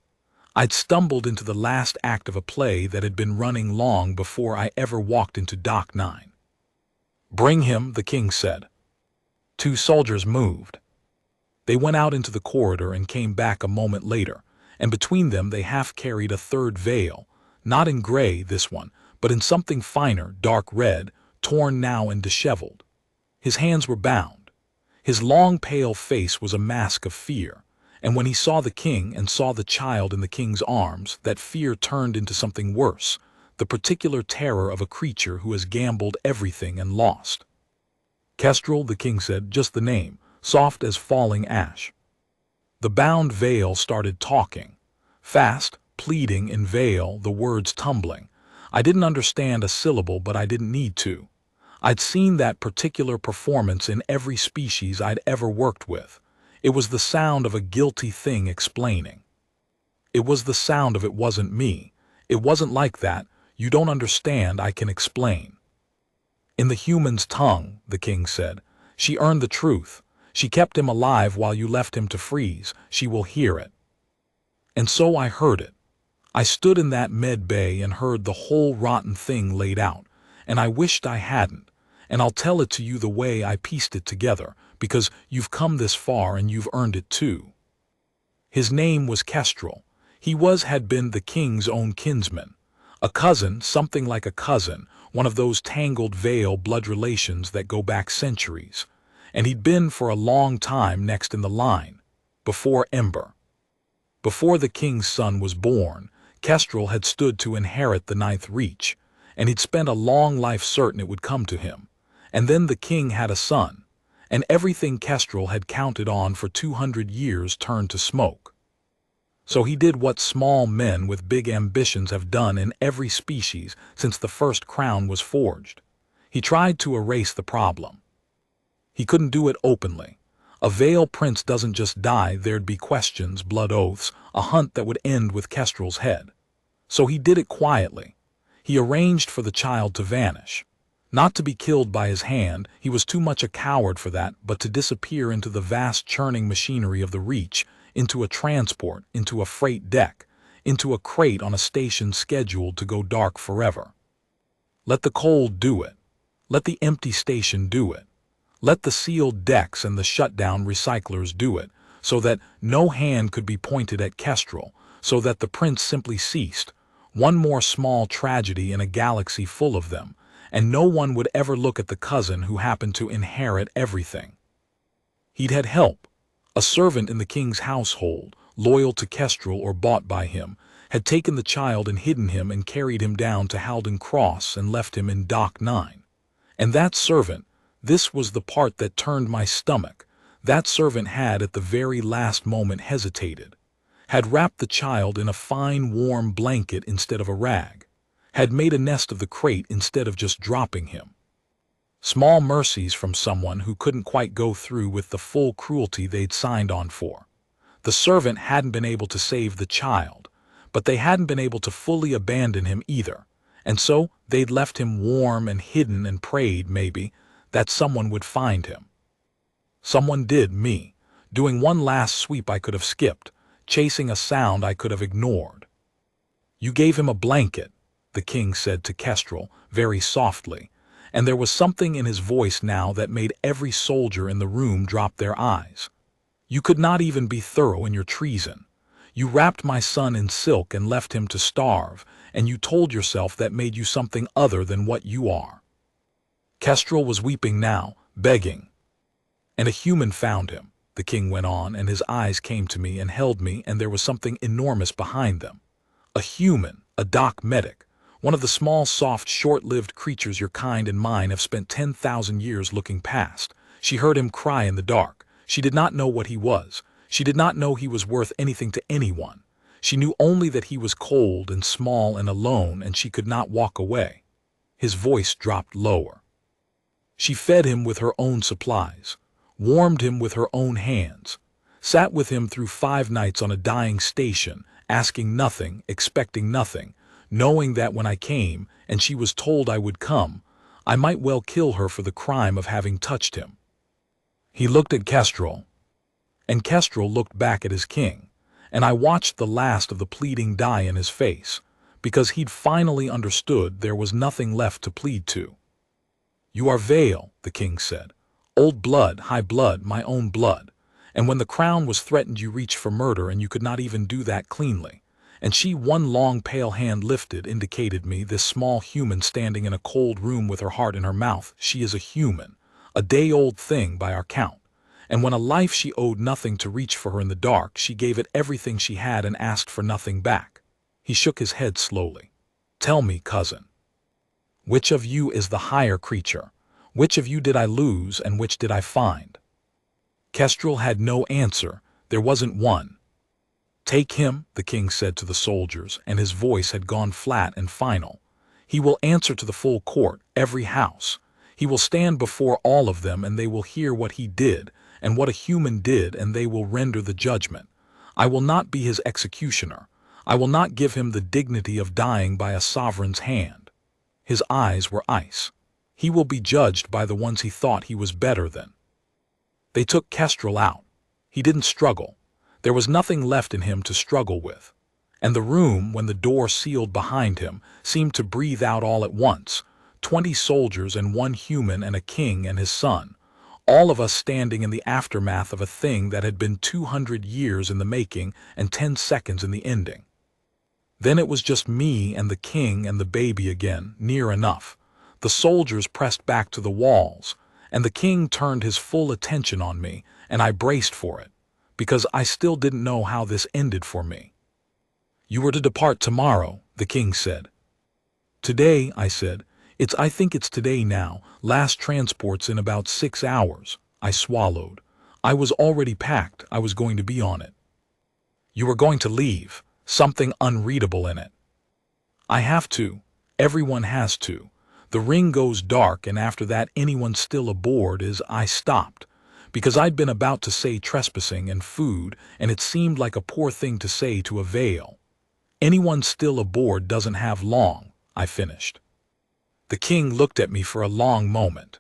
I'd stumbled into the last act of a play that had been running long before I ever walked into Dock 9. "Bring him," the king said. 2 soldiers moved. They went out into the corridor and came back a moment later, and between them they half carried a third veil, not in gray, this one, but in something finer, dark red, torn now and disheveled. His hands were bound. His long, pale face was a mask of fear, and when he saw the king and saw the child in the king's arms, that fear turned into something worse, the particular terror of a creature who has gambled everything and lost. "Kestrel," the king said, just the name, soft as falling ash. The bound veil started talking. Fast, pleading in veil, the words tumbling. I didn't understand a syllable, but I didn't need to. I'd seen that particular performance in every species I'd ever worked with. It was the sound of a guilty thing explaining. It was the sound of "it wasn't me. It wasn't like that. You don't understand, I can explain." "In the human's tongue," the king said. "She earned the truth. She kept him alive while you left him to freeze. She will hear it." And so I heard it. I stood in that med bay and heard the whole rotten thing laid out, and I wished I hadn't, and I'll tell it to you the way I pieced it together, because you've come this far and you've earned it too. His name was Kestrel. He had been the king's own kinsman. A cousin, something like a cousin, one of those tangled veil blood relations that go back centuries. And he'd been for a long time next in the line, before Ember. Before the king's son was born, Kestrel had stood to inherit the 9th Reach, and he'd spent a long life certain it would come to him. And then the king had a son, and everything Kestrel had counted on for 200 years turned to smoke. So he did what small men with big ambitions have done in every species since the first crown was forged. He tried to erase the problem. He couldn't do it openly. A Veil prince doesn't just die, there'd be questions, blood oaths, a hunt that would end with Kestrel's head. So he did it quietly. He arranged for the child to vanish. Not to be killed by his hand, he was too much a coward for that, but to disappear into the vast churning machinery of the Reach, into a transport, into a freight deck, into a crate on a station scheduled to go dark forever. Let the cold do it. Let the empty station do it. Let the sealed decks and the shutdown recyclers do it, so that no hand could be pointed at Kestrel, so that the prince simply ceased, one more small tragedy in a galaxy full of them, and no one would ever look at the cousin who happened to inherit everything. He'd had help. A servant in the king's household, loyal to Kestrel or bought by him, had taken the child and hidden him and carried him down to Halden Cross and left him in Dock 9. And that servant, this was the part that turned my stomach, that servant had at the very last moment hesitated, had wrapped the child in a fine warm blanket instead of a rag, had made a nest of the crate instead of just dropping him. Small mercies from someone who couldn't quite go through with the full cruelty they'd signed on for. The servant hadn't been able to save the child, but they hadn't been able to fully abandon him either, and so they'd left him warm and hidden and prayed, maybe, that someone would find him. Someone did, me, doing one last sweep I could have skipped, chasing a sound I could have ignored. "You gave him a blanket," the king said to Kestrel, very softly, and there was something in his voice now that made every soldier in the room drop their eyes. "You could not even be thorough in your treason. You wrapped my son in silk and left him to starve, and you told yourself that made you something other than what you are." Kestrel was weeping now, begging. "And a human found him," the king went on, and his eyes came to me and held me, and there was something enormous behind them. "A human, a doc medic, one of the small, soft, short-lived creatures your kind and mine have spent 10,000 years looking past. She heard him cry in the dark. She did not know what he was. She did not know he was worth anything to anyone. She knew only that he was cold and small and alone, and she could not walk away." His voice dropped lower. "She fed him with her own supplies, warmed him with her own hands, sat with him through 5 nights on a dying station, asking nothing, expecting nothing, knowing that when I came, and she was told I would come, I might well kill her for the crime of having touched him." He looked at Kestrel, and Kestrel looked back at his king, and I watched the last of the pleading die in his face, because he'd finally understood there was nothing left to plead to. "You are Vale," the king said. "Old blood, high blood, my own blood. And when the crown was threatened you reached for murder, and you could not even do that cleanly." And she, one long pale hand lifted, indicated me, this small human standing in a cold room with her heart in her mouth. "She is a human, a day-old thing by our count. And when a life she owed nothing to reach for her in the dark, she gave it everything she had and asked for nothing back." He shook his head slowly. "Tell me, cousin, which of you is the higher creature? Which of you did I lose and which did I find?" Kestrel had no answer. There wasn't one. "Take him," the king said to the soldiers, and his voice had gone flat and final. "He will answer to the full court, every house. He will stand before all of them, and they will hear what he did, and what a human did, and they will render the judgment. I will not be his executioner. I will not give him the dignity of dying by a sovereign's hand." His eyes were ice. "He will be judged by the ones he thought he was better than." They took Kestrel out. He didn't struggle. There was nothing left in him to struggle with. And the room, when the door sealed behind him, seemed to breathe out all at once. 20 soldiers and 1 human and a king and his son. All of us standing in the aftermath of a thing that had been 200 years in the making and 10 seconds in the ending. Then it was just me and the king and the baby again, near enough. The soldiers pressed back to the walls, and the king turned his full attention on me, and I braced for it, because I still didn't know how this ended for me. "You were to depart tomorrow," the king said. "Today," I said. I think it's today now. Last transport's in about 6 hours." I swallowed. I was already packed. I was going to be on it. "You were going to leave. Something unreadable in it." "I have to. Everyone has to. The ring goes dark, and after that anyone still aboard is." I stopped, because I'd been about to say trespassing and food, and it seemed like a poor thing to say to a Vale. "Anyone still aboard doesn't have long," I finished. The king looked at me for a long moment.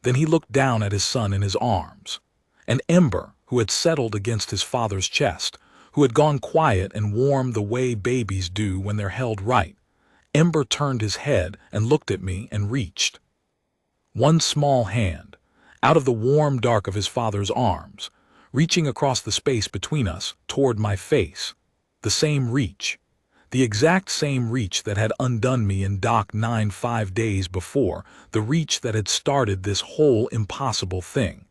Then he looked down at his son in his arms. An ember who had settled against his father's chest, who had gone quiet and warm the way babies do when they're held right. Ember turned his head and looked at me and reached. One small hand, out of the warm dark of his father's arms, reaching across the space between us, toward my face. The same reach. The exact same reach that had undone me in Dock 9 5 days before, the reach that had started this whole impossible thing.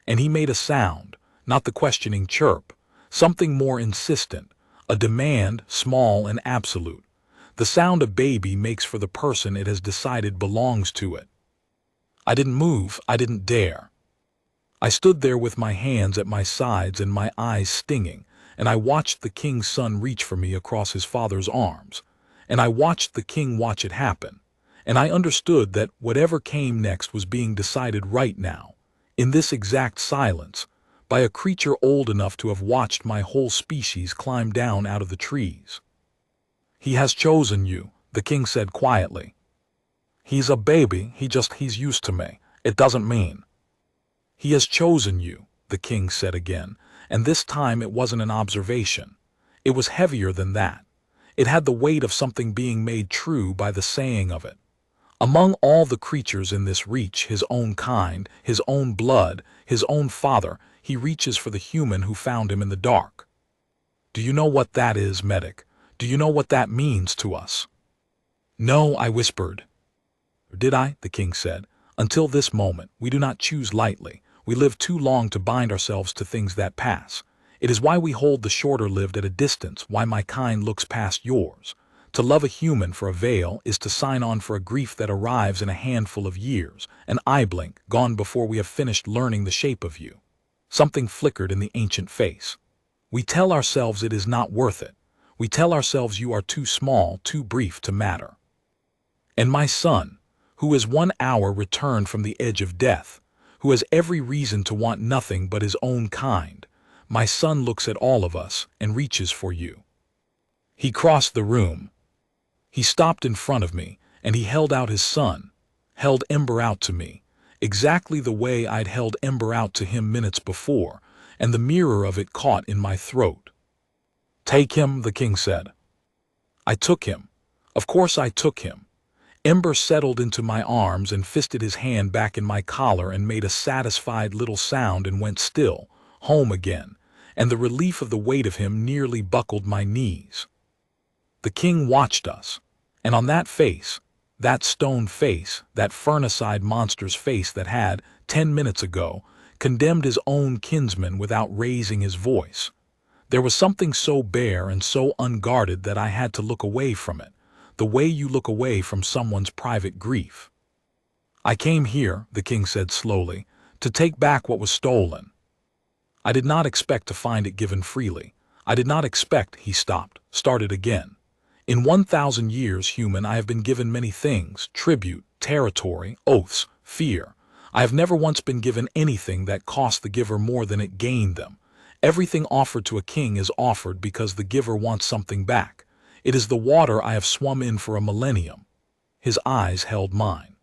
And he made a sound, not the questioning chirp, something more insistent, a demand, small and absolute. The sound a baby makes for the person it has decided belongs to it. I didn't move. I didn't dare. I stood there with my hands at my sides and my eyes stinging, and I watched the king's son reach for me across his father's arms, and I watched the king watch it happen, and I understood that whatever came next was being decided right now, in this exact silence, by a creature old enough to have watched my whole species climb down out of the trees. "He has chosen you," the king said quietly. "He's a baby, he's used to me. It doesn't mean." "He has chosen you," the king said again, and this time it wasn't an observation. It was heavier than that. It had the weight of something being made true by the saying of it. Among all the creatures in this reach, his own kind, his own blood, his own father, he reaches for the human who found him in the dark. "Do you know what that is, medic? Do you know what that means to us?" "No," I whispered. "Did I?" the king said. "Until this moment, we do not choose lightly. We live too long to bind ourselves to things that pass. It is why we hold the shorter-lived at a distance, why my kind looks past yours. To love a human for a veil is to sign on for a grief that arrives in a handful of years, an eye blink gone before we have finished learning the shape of you." Something flickered in the ancient face. "We tell ourselves it is not worth it. We tell ourselves you are too small, too brief to matter. And my son, who is 1 hour returned from the edge of death, who has every reason to want nothing but his own kind, my son looks at all of us and reaches for you." He crossed the room. He stopped in front of me, and he held out his son, held Ember out to me, exactly the way I'd held Ember out to him minutes before, and the mirror of it caught in my throat. "Take him," the king said. I took him. Of course I took him. Ember settled into my arms and fisted his hand back in my collar and made a satisfied little sound and went still, home again, and the relief of the weight of him nearly buckled my knees. The king watched us, and on that face, that stone face, that furnace-eyed monster's face that had, 10 minutes ago, condemned his own kinsman without raising his voice, there was something so bare and so unguarded that I had to look away from it, the way you look away from someone's private grief. "I came here," the king said slowly, "to take back what was stolen. I did not expect to find it given freely. I did not expect," he stopped, started again. "In 1,000 years, human, I have been given many things, tribute, territory, oaths, fear. I have never once been given anything that cost the giver more than it gained them. Everything offered to a king is offered because the giver wants something back. It is the water I have swum in for a millennium." His eyes held mine.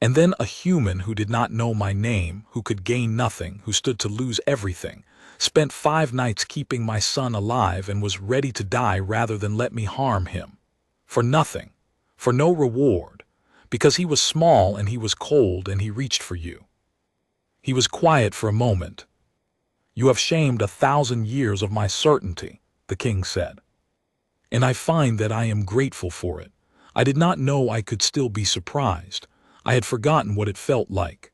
"And then a human who did not know my name, who could gain nothing, who stood to lose everything, spent 5 nights keeping my son alive and was ready to die rather than let me harm him. For nothing, for no reward, because he was small and he was cold and he reached for you." He was quiet for a moment. "You have shamed 1,000 years of my certainty," the king said. "And I find that I am grateful for it. I did not know I could still be surprised. I had forgotten what it felt like.